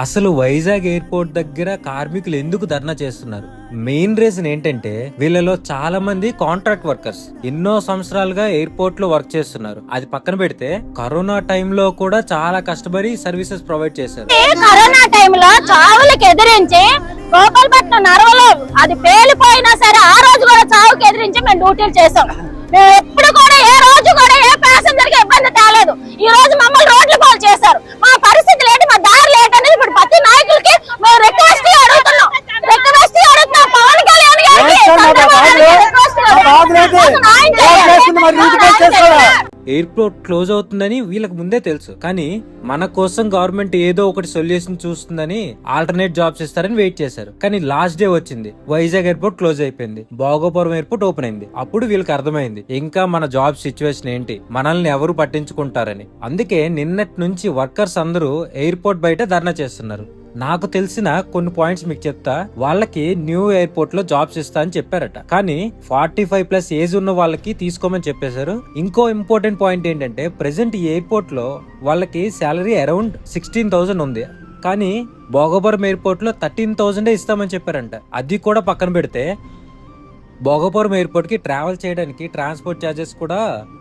అసలు వైజాగ్ ఎయిర్పోర్ట్ దగ్గర కార్మికులు ఎందుకు ధర్నా చేస్తున్నారు? మెయిన్ రీజన్ ఏంటంటే వీళ్ళలో చాలా మంది కాంట్రాక్ట్ వర్కర్స్ ఎన్నో సంవత్సరాలుగా ఎయిర్పోర్ట్ లో వర్క్ చేస్తున్నారు. అది పక్కన పెడితే కరోనా టైంలో కూడా చాలా కష్టపడి సర్వీసెస్ ప్రొవైడ్ చేశారు. కరోనా టైంలో చావులకు ఎదిరించి గోపాలపట్నం నరవలో అది పేలిపోయినా సరే ఆ రోజు కూడా చావుకి ఎదిరించి మేము డ్యూటీలు చేసాం. మేము ఎప్పుడు కూడా ఏ రోజు కూడా ఏ ప్యాసింజర్ కి ఇబ్బంది తేలేదు. ఈ రోజు మమ్మల్ని రోడ్లు పాలు చేశారు. మా పరిస్థితి లేటి, మా దారి లేట్ అనేది ఇప్పుడు ప్రతి నాయకులకి మేము రిక్వెస్ట్ అడుగుతున్నాం. పవన్ కళ్యాణ్ ఎయిర్పోర్ట్ క్లోజ్ అవుతుందని వీళ్ళకి ముందే తెలుసు, కానీ మన కోసం గవర్నమెంట్ ఏదో ఒకటి సొల్యూషన్ చూస్తుందని ఆల్టర్నేట్ జాబ్స్ ఇస్తారని వెయిట్ చేశారు. కానీ లాస్ట్ డే వచ్చింది, వైజాగ్ ఎయిర్పోర్ట్ క్లోజ్ అయిపోయింది, భోగపురం ఎయిర్పోర్ట్ ఓపెన్ అయింది. అప్పుడు వీళ్ళకి అర్థమైంది ఇంకా మన జాబ్ సిచ్యువేషన్ ఏంటి, మనల్ని ఎవరు పట్టించుకుంటారని. అందుకే నిన్నటి నుంచి వర్కర్స్ అందరూ ఎయిర్పోర్ట్ బయట ధర్నా చేస్తున్నారు. నాకు తెలిసిన కొన్ని పాయింట్స్ మీకు చెప్తా. వాళ్ళకి న్యూ ఎయిర్పోర్ట్ లో జాబ్స్ ఇస్తా అని చెప్పారట, కానీ 45+ ఏజ్ ఉన్న వాళ్ళకి తీసుకోమని చెప్పేశారు. ఇంకో ఇంపార్టెంట్ పాయింట్ ఏంటంటే ప్రెసెంట్ ఈ ఎయిర్పోర్ట్ లో వాళ్ళకి శాలరీ అరౌండ్ 16,000 ఉంది, కానీ భోగపురం ఎయిర్పోర్ట్ లో 13,000 ఇస్తామని చెప్పారంట. అది కూడా పక్కన పెడితే భోగపురం ఎయిర్పోర్ట్ కి ట్రావెల్ చేయడానికి ట్రాన్స్పోర్ట్ చార్జెస్ కూడా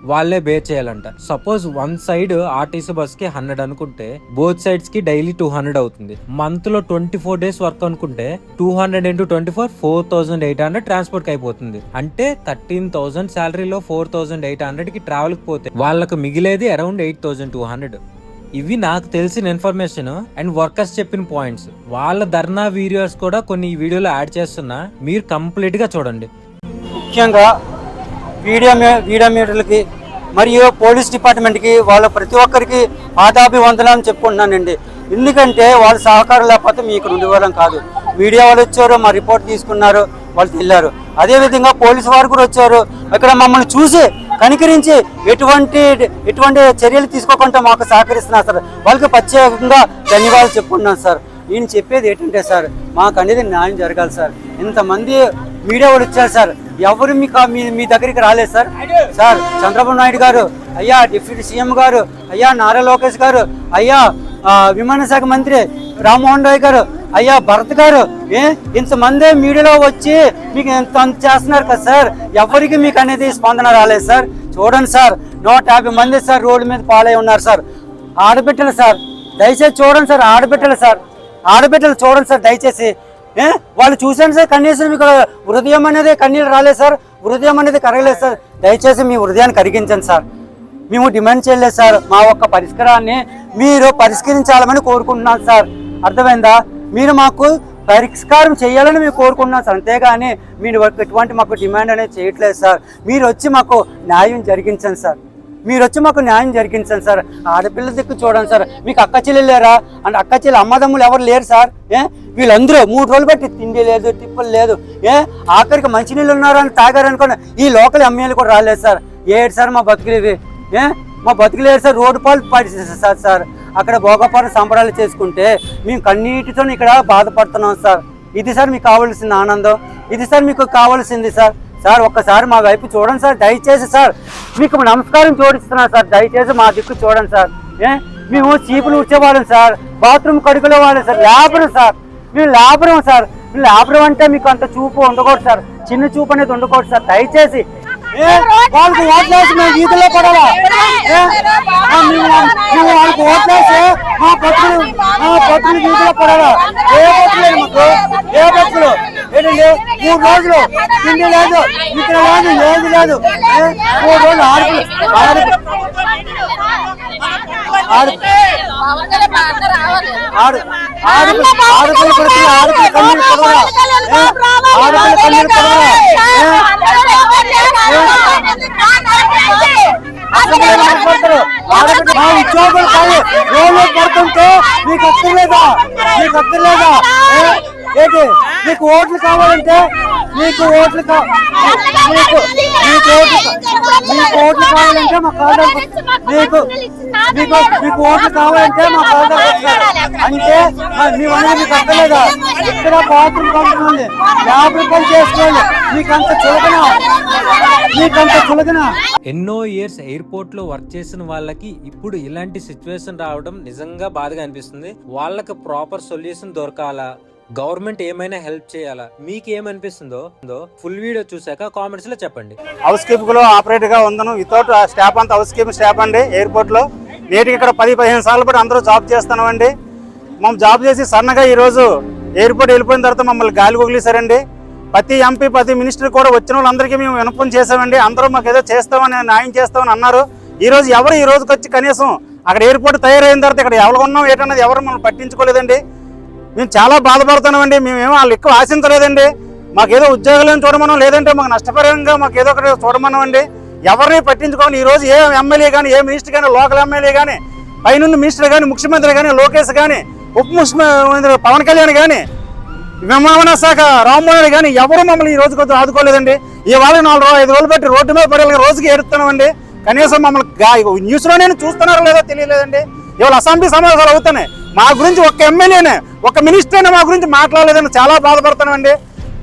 వాళ్ళే బేర్ చేయాలంట. Suppose one side RTC bus కి 100 అనుకుంటే బోత్ సైడ్స్ కి డైలీ 200 అవుతుంది. మంత్ లో 24 days వర్క్ అనుకుంటే 200 × 24 4,800 ట్రాన్స్పోర్ట్ కి అయిపోతుంది. అంటే 13,000 శాలరీలో 4,800 కి ట్రావెల్ కి పోతే వాళ్ళకు మిగిలేది అరౌండ్ 8,200. ఇవి నాకు తెలిసిన ఇన్ఫర్మేషన్ అండ్ వర్కర్స్ చెప్పిన పాయింట్స్. వాళ్ళ ధర్నా వీడియోస్ కూడా కొన్ని ఈ వీడియోలో యాడ్ చేస్తున్నా, మీరు కంప్లీట్ గా చూడండి. ముఖ్యంగా మీడియాలకి మరియు పోలీస్ డిపార్ట్మెంట్కి వాళ్ళ ప్రతి ఒక్కరికి ఆదాభివందనాలు చెప్పుకుంటున్నానండి. ఎందుకంటే వాళ్ళ సహకారం లేకపోతే మీకు ఉండేవాళ్ళం కాదు. మీడియా వాళ్ళు వచ్చారు, మా రిపోర్ట్ తీసుకున్నారు, వాళ్ళు వెళ్ళారు. అదేవిధంగా పోలీసు వారు కూడా వచ్చారు, అక్కడ మమ్మల్ని చూసి కనికరించి ఎటువంటి చర్యలు తీసుకోకుండా మాకు సహకరిస్తున్నారు సార్. వాళ్ళకి ప్రత్యేకంగా ధన్యవాదాలు చెప్పుకున్నాను సార్. నేను చెప్పేది ఏంటంటే సార్, మాకు అనేది న్యాయం జరగాలి సార్. ఇంతమంది మీడియా వాళ్ళు వచ్చారు సార్, ఎవరు మీ దగ్గరికి రాలేదు సార్. సార్ చంద్రబాబు నాయుడు గారు, అయ్యా డిప్యూటీ సీఎం గారు, అయ్యా నారా లోకేష్ గారు, అయ్యా విమాన శాఖ మంత్రి రామ్మోహన్ రాయ్ గారు, అయ్యా భరత్ గారు, ఇంతమంది మీడియాలో వచ్చి మీకు ఎంత చేస్తున్నారు కదా సార్, ఎవరికి మీకు అనేది స్పందన రాలేదు సార్. చూడండి సార్, 150 మంది సార్ రోడ్డు మీద పాలై ఉన్నారు సార్. ఆడబిడ్డలు సార్, దయచేసి చూడండి సార్, ఆడబిడ్డలు చూడండి సార్ దయచేసి. వాళ్ళు చూసాను సార్, కనీసం మీకు హృదయం అనేది కన్నీళ్ళు రాలేదు సార్, హృదయం అనేది కరగలేదు సార్. దయచేసి మీ హృదయాన్ని కరిగించండి సార్. మేము డిమాండ్ చేయలేదు సార్, మా ఒక్క పరిష్కారాన్ని మీరు పరిష్కరించాలని కోరుకుంటున్నాను సార్. అర్థమైందా? మీరు మాకు పరిష్కారం చేయాలని మేము కోరుకుంటున్నాం సార్, అంతేగాని మీరు ఎటువంటి మాకు డిమాండ్ అనేది చేయట్లేదు సార్. మీరు వచ్చి మాకు న్యాయం జరిగించండి సార్, సార్. ఆడపిల్ల దిక్కు చూడండి సార్. మీకు అక్క చెల్లెలు లేరా? అంటే అక్క చెల్లెలు అమ్మదమ్ములు ఎవరు లేరు సార్. వీళ్ళందరూ 3 రోజులు బట్టి తిండి లేదు, టిప్పులు లేదు, ఆఖరికి మంచినీళ్ళు ఉన్నారని తాగారనుకోండి. ఈ లోకల్ ఎమ్మెల్యేలు కూడా రాలేదు సార్. ఏడు సార్ మా బతుకులు ఇవి, మా బతుకులు ఏడు సార్. రోడ్డు పాలు పడిచేస్తారు సార్. అక్కడ భోగపురం సంబరాలు చేసుకుంటే మేము కన్నీటితో ఇక్కడ బాధపడుతున్నాం సార్. ఇది సార్ మీకు కావాల్సిన ఆనందం, ఇది సార్ మీకు కావాల్సింది సార్. సార్ ఒక్కసారి మా వైపు చూడండి సార్, దయచేసి సార్. మీకు నమస్కారం జోడిస్తున్నాను సార్, దయచేసి మా దిక్కు చూడండి సార్. మేము చీపులు ఉడ్చేవాళ్ళం సార్, బాత్రూమ్ కడుకునే వాళ్ళం సార్, లేబరం సార్. మేము లేబరం సార్. లేబరం అంటే మీకు అంత చూపు ఉండకూడదు సార్, చిన్న చూపు అనేది ఉండకూడదు సార్. దయచేసి వాళ్ళకి ఓట్లేసి మేము వీధుల్లో పడాలా? మేము వాళ్ళకి ఓట్లేసి మా బతుకులు వీధుల్లో పడాలా? ఏ బతుకులేదు మాకు, ఏ బతుకులు ఏంటండి? 3 రోజులు తిండి లేదు, ఇక్కడ లేదు, ఏది లేదు. 3 రోజులు ఆడపిల్ల కొడుకులు, ఆడపిల్ల కన్నీళ్ళు పడవరా? ఆడపిల్ల కన్నీళ్ళు పడవరా? మా ఉద్యోగులు కానీ రోడ్లు పడుతుంటే మీకు అక్కర్లేదా? ఏంటి మీకు ఓట్లు కావాలంటే మీకు ఓట్లు కావాలంటే మా కాళ్ళు మీకు ఓట్లు కావాలంటే మా కాళ్ళు అంటే మేమనేది మీకు అర్థలేదా? ఇక్కడ బాత్రూమ్ కలుగుతుంది 50 రూపాయలు చేసుకోండి. మీకంత చులకనా? ఎన్నో ఇయర్స్ ఎయిర్పోర్ట్ లో వర్క్ చేసిన వాళ్ళకి ఇప్పుడు ఇలాంటి సిచ్యువేషన్ రావడం నిజంగా బాధగా అనిపిస్తుంది. వాళ్ళకి ప్రాపర్ సొల్యూషన్ దొరకాలా, గవర్నమెంట్ ఏమైనా హెల్ప్ చేయాలా, మీకు ఏమనిపిస్తుందో ఫుల్ వీడియో చూసాక కామెంట్స్ లో చెప్పండి. హౌస్ కీపింగ్ లో ఆపరేటర్ గా ఉందను వితౌట్ స్టాఫ్ అంతా హౌస్ కీపింగ్ స్టాఫ్ అండి. ఎయిర్పోర్ట్ లో నేటికి ఇక్కడ 10-15 సార్లు బట్టి అందరూ జాబ్ చేస్తున్నామండి. మేము జాబ్ చేసి సన్నగా ఈ రోజు ఎయిర్పోర్ట్ వెళ్ళిపోయిన తర్వాత మమ్మల్ని గాలి వదిలేశారండి. ప్రతి ఎంపీ ప్రతి మినిస్టర్ కూడా వచ్చిన వాళ్ళందరికీ మేము వినపం చేసామండి. అందరూ మాకు ఏదో చేస్తామని న్యాయం చేస్తామని అన్నారు. ఈ రోజు ఎవరు ఈ రోజుకి వచ్చి కనీసం అక్కడ ఎయిర్పోర్ట్ తయారైన తర్వాత ఇక్కడ ఎవరు ఉన్నాం ఏంటన్నది ఎవరు మనం పట్టించుకోలేదండి. మేము చాలా బాధపడుతున్నామండి. మేమేమో వాళ్ళు ఎక్కువ ఆశించలేదండి. మాకేదో ఉద్యోగాలను చూడమనం, లేదంటే మాకు నష్టపరంగా మాకు ఏదో ఒకటి చూడమనం అండి. ఎవరిని పట్టించుకోండి. ఈ రోజు ఏ ఎమ్మెల్యే కానీ, ఏ మినిస్టర్ కానీ, లోకల్ ఎమ్మెల్యే కానీ, పైనున్న మినిస్టర్ కానీ, ముఖ్యమంత్రి కానీ, లోకేష్ కానీ, ఉప ముఖ్యమంత్రి పవన్ కళ్యాణ్ కానీ, విమానయాన శాఖ రామ్మోహన్ కానీ ఎవరు మమ్మల్ని ఈ రోజు కొంచెం ఆదుకోలేదండి. ఇవాళ 4-5 రోజులు బట్టి రోడ్డు మీద పడే రోజుకి ఏడుస్తున్నామండి. కనీసం మమ్మల్ని న్యూస్లోనే చూస్తున్నారో లేదో తెలియలేదండి. ఇవాళ అసెంబ్లీ సమావేశాలు అవుతున్నాయి, మా గురించి ఒక్క ఎమ్మెల్యేనే ఒక్క మినిస్టర్ అయినా మా గురించి మాట్లాడలేదని చాలా బాధపడుతున్నామండి.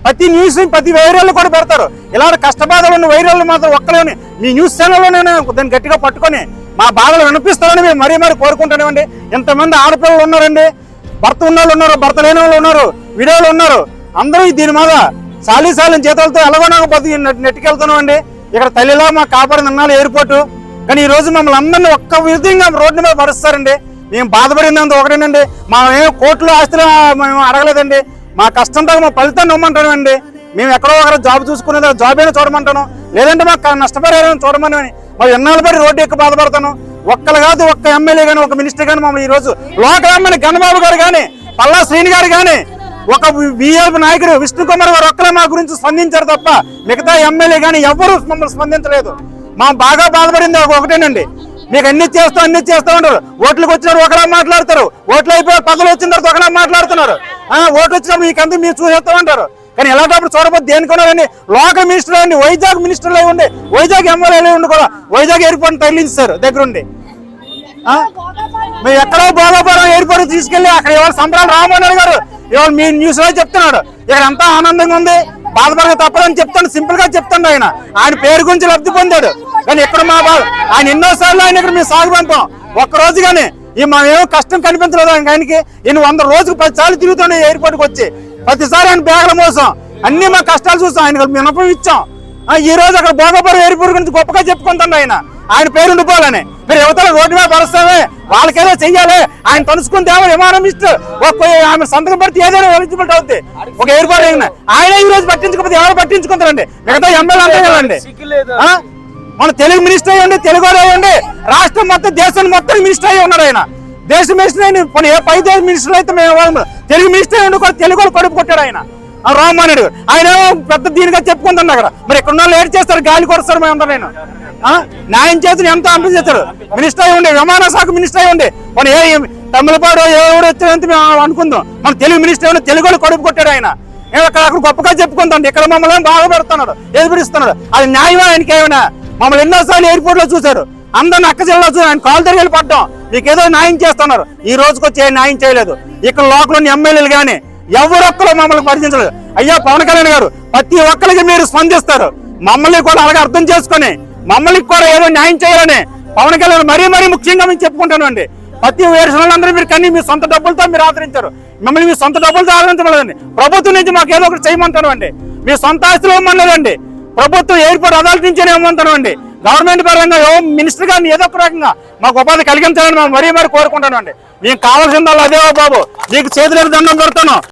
ప్రతి న్యూస్ ప్రతి వైరల్ కూడా పెడతారు. ఇలాంటి కష్టబాధలు ఉన్న వైరల్ మాత్రం ఒక్కలేని మీ న్యూస్ ఛానల్లోనే దాన్ని గట్టిగా పట్టుకొని మా బాధలు వినిపిస్తారని మేము మరీ కొరుకుంటున్నామండి. ఇంతమంది ఆడపిల్లలు ఉన్నారండి, భర్త ఉన్న వాళ్ళు ఉన్నారు, భర్త లేని వాళ్ళు ఉన్నారు, విడోలు ఉన్నారు. అందరూ దీని మీద సాలీసాలిన చేతులతో ఎలాగోనాక బతికి నెట్టుకెళ్తున్నామండి. ఇక్కడ తల్లిలా మాకు కాపాడింది అన్నాళ్ళు ఎయిర్పోర్టు. కానీ ఈ రోజు మమ్మల్ని అందరినీ ఒక్క విధంగా రోడ్డు మీద పరుస్తారండి. మేము బాధపడిందంతా ఒకటేనండి. మా ఏమో కోట్లు ఆస్తులు మేము అడగలేదండి. మా కష్టంతో మా ఫలితాన్ని ఇవ్వమంటామండి. మేము ఎక్కడో ఒకరు జాబ్ చూసుకునేది జాబ్ అయినా చూడమంటాను, లేదంటే మాకు నష్టపరిహారం చూడమని మా ఎన్నాళ్ళు పడి రోడ్డు ఎక్కువ బాధపడతాను. ఒక్కరు కాదు, ఒక్క ఎమ్మెల్యే కానీ, ఒక మినిస్టర్ కానీ మమ్మల్ని ఈ రోజు లోకల్ ఎమ్మెల్యే గణబాబు గారు కానీ, పల్లా శ్రీని గారు కానీ, ఒక బీజేపీ నాయకుడు విష్ణు కుమార్ గారు ఒక్కరే మా గురించి స్పందించారు తప్ప మిగతా ఎమ్మెల్యే కానీ ఎవరు మమ్మల్ని స్పందించలేదు. మా బాగా బాధపడింది ఒకటేనండి, మీకు అన్ని చేస్తాం ఉంటారు. ఓట్లకు వచ్చినప్పుడు ఒకలా మాట్లాడతారు, ఓట్లు అయిపోయి పదవులు వచ్చిన తర్వాత ఒకలా మాట్లాడుతున్నారు. ఓట్లు వచ్చినప్పుడు మీకంతా మీరు చూసేస్తామంటారు. కానీ ఎలాంటప్పుడు చూడబోద్దు దేనికొన్నారండి. లోకల్ మినిస్టర్ అండి, వైజాగ్ మినిస్టర్లు అయి ఉండి, వైజాగ్ ఎమ్మెల్యేలు ఉండి కూడా వైజాగ్ ఎయిర్పోర్ట్ తరలించారు దగ్గరుండి. మేము ఎక్కడో భోగాపురం ఎయిర్పోర్ట్ తీసుకెళ్లి అక్కడ ఇవాళ సంబరాలు రామోహన్ గారు ఇవాళ మీ న్యూస్ లో చెప్తున్నాడు. ఇక్కడ అంతా ఆనందంగా ఉంది, బాధపడక తప్పదని చెప్తాను, సింపుల్ గా చెప్తాడు. ఆయన పేరు గురించి లబ్ధి పొందాడు. కానీ ఇక్కడ మా బాధ ఆయన ఎన్నోసార్లు ఆయన ఇక్కడ మేము సాగు పంపాం. ఒక్క రోజు కానీ ఏమో కష్టం కనిపించలేదు ఆయనకి. ఈయన 100 రోజుకు 10 సార్లు తిరుగుతాడు ఎయిర్పోర్ట్కి వచ్చి. ప్రతిసారి ఆయన బ్యాగుల మోసం అన్ని మా కష్టాలు చూస్తాం, ఆయన వినపం ఇచ్చాం. ఈ రోజు అక్కడ భోగాపురం ఎయిర్పోర్ట్ గురించి గొప్పగా చెప్పుకుంటాడు. ఆయన పేరు ఉండిపోవాలని మీరు యువతల రోడ్డు మీద పరుస్తామే, వాళ్ళకేదో చెయ్యాలి. ఆయన తలుసుకుని తేవాలి విమానం ఇస్తూ ఆమె సంతకం పెడితే ఏదైనా ఎలిజిబిలిటీ అవుతుంది ఒక ఎయిర్పోర్ట్. ఆయన ఈ రోజు పట్టించుకోకపోతే ఎవరు పట్టించుకుంటారండి? మిగతా ఎమ్మెల్యే అంతే కదండి. మన తెలుగు మినిస్టర్ అయ్యండి, తెలుగు అయ్యండి, రాష్ట్రం మొత్తం దేశం మొత్తం మినిస్టర్ అయ్యి ఉన్నాడు. ఆయన దేశ మినిస్టర్ అయిన ఏ 5 దేశ మినిస్టర్లు అయితే మేము తెలుగు మినిస్టర్ అయ్యండి కూడా తెలుగు కడుపు కొట్టాడు ఆయన రామ్మోహన్ రెడ్డి. ఆయన పెద్ద దీనిగా చెప్పుకుంటాను అక్కడ. మరి ఇక్కడ ఉన్న ఏడు చేస్తారు, గాలి కొడతారు. మేము నేను న్యాయం చేసి ఎంతో అంపం చేస్తారు. మినిస్టర్ అయ్యి ఉండే, విమాన శాఖ మినిస్టర్ అయ్యి ఉండే, మన ఏ తమిళపాడు ఎవరు వచ్చారంటే మేము అనుకుందాం. మన తెలుగు మినిస్టర్ అయినా తెలుగు కడుపు కొట్టాడు ఆయన. మేము అక్కడ గొప్పగా చెప్పుకుంటాం. ఇక్కడ మమ్మల్ని బాగా పెడుతున్నాడు, ఎదురుస్తున్నాడు. అది న్యాయమా? ఆయనకి ఏమైనా మమ్మల్ని ఎన్నోసార్లు ఎయిర్పోర్ట్ లో చూశారు, అందరిని అక్క జిల్లా చూసారు. ఆయన కాలు దగ్గర పడ్డాం, మీకు ఏదో న్యాయం చేస్తున్నారు. ఈ రోజుకి వచ్చి న్యాయం చేయలేదు. ఇక్కడ లోకల్ ఎమ్మెల్యేలు కానీ ఎవరొక్కరు మమ్మల్ని పరిచయించలేదు. అయ్యా పవన్ కళ్యాణ్ గారు ప్రతి ఒక్కరికి మీరు స్పందిస్తారు, మమ్మల్ని కూడా అలాగే అర్థం చేసుకొని మమ్మల్ని కూడా ఏదో న్యాయం చేయాలని పవన్ కళ్యాణ్ మరీ ముఖ్యంగా మేము చెప్పుకుంటాను అండి. ప్రతి వేరుసలందరూ మీరు కానీ మీ సొంత డబ్బులతో మీరు ఆదరించారు. మిమ్మల్ని మీ సొంత డబ్బులతో ఆదరించలేదండి. ప్రభుత్వం నుంచి మాకు ఏదో ఒకటి చేయమంటాను అండి. మీ సొంత ఆస్తులు ఇవ్వమలేదండి. ప్రభుత్వం ఎయిర్పోర్ట్ అదాలత్ నుంచే ఇవ్వమంటాను అండి. గవర్నమెంట్ పరంగా మినిస్టర్ గారిని ఏదో ఒక రకంగా మాకు ఉపాధి కలిగించాలని మేము మరీ కోరుకుంటాను అండి. మీకు కావాల్సిందల్లా అదే బాబు, నీకు చేతులకు దండం పెడతాను.